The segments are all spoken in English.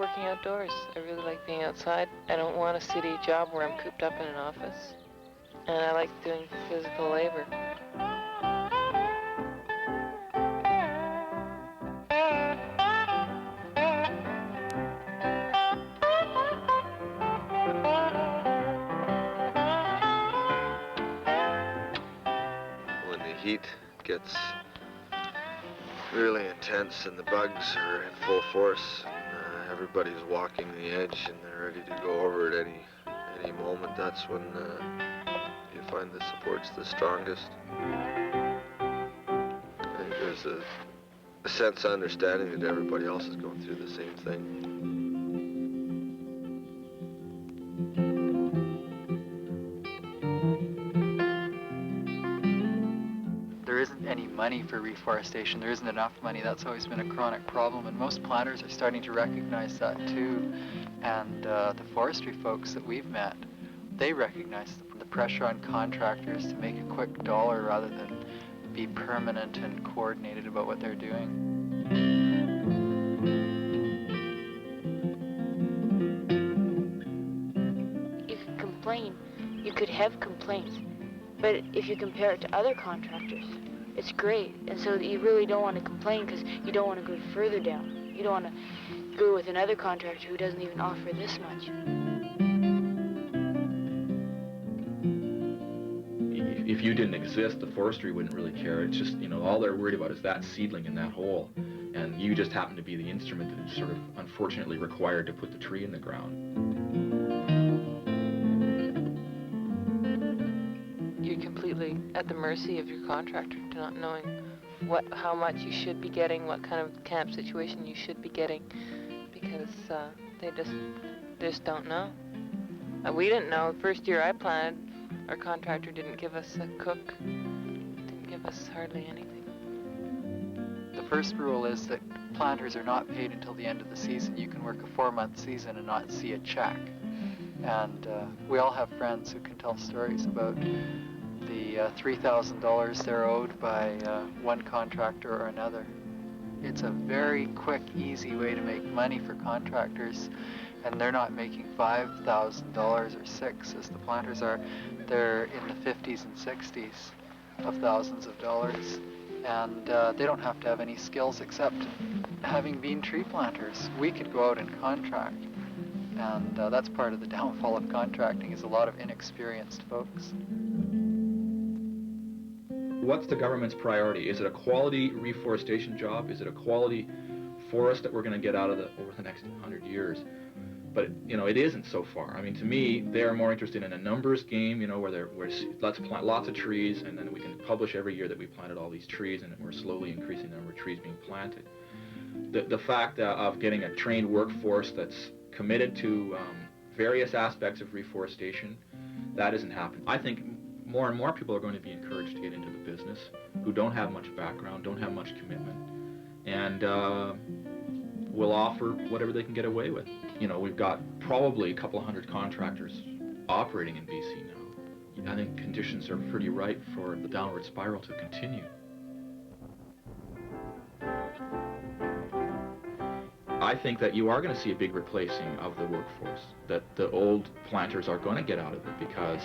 working outdoors. I really like being outside. I don't want a city job where I'm cooped up in an office. And I like doing physical labor. When the heat gets really intense and the bugs are in full force, everybody's walking the edge and they're ready to go over at any moment. That's when you find the support's the strongest. I think there's a sense of understanding that everybody else is going through the same thing. There isn't any money for reforestation. There isn't enough money. That's always been a chronic problem, and most planters are starting to recognize that too. And the forestry folks that we've met, they recognize the pressure on contractors to make a quick dollar rather than be permanent and coordinated about what they're doing. You could complain. You could have complaints. But if you compare it to other contractors, it's great. And so you really don't want to complain because you don't want to go further down. You don't want to go with another contractor who doesn't even offer this much. If you didn't exist, the forestry wouldn't really care. It's just, all they're worried about is that seedling in that hole. And you just happen to be the instrument that is sort of unfortunately required to put the tree in the ground. You're completely at the mercy of your contractor, not knowing how much you should be getting, what kind of camp situation you should be getting, because they just don't know. We didn't know. The first year I planted, our contractor didn't give us a cook, didn't give us hardly anything. The first rule is that planters are not paid until the end of the season. You can work a 4-month season and not see a check. And we all have friends who can tell stories about the $3,000 they're owed by one contractor or another. It's a very quick, easy way to make money for contractors, and they're not making $5,000 or $6,000 as the planters are. They're in the 50s and 60s of thousands of dollars, and they don't have to have any skills except having been tree planters. We could go out and contract, and that's part of the downfall of contracting, is a lot of inexperienced folks. What's the government's priority? Is it a quality reforestation job? Is it a quality forest that we're going to get out of over the next 100 years? But it isn't so far. I mean, to me, they're more interested in a numbers game, where let's plant lots of trees, and then we can publish every year that we planted all these trees, and we're slowly increasing the number of trees being planted. The fact of getting a trained workforce that's committed to various aspects of reforestation, that isn't happening. I think more and more people are going to be encouraged to get into the business who don't have much background, don't have much commitment, and will offer whatever they can get away with. We've got probably a couple hundred contractors operating in BC now. I think conditions are pretty ripe for the downward spiral to continue. I think that you are going to see a big replacing of the workforce, that the old planters are going to get out of it because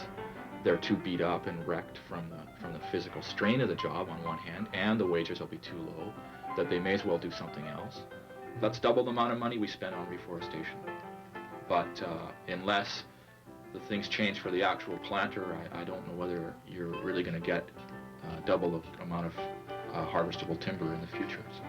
they're too beat up and wrecked from the physical strain of the job on one hand, and the wages will be too low, that they may as well do something else. That's double the amount of money we spend on reforestation. But unless the things change for the actual planter, I don't know whether you're really going to get double the amount of harvestable timber in the future. So.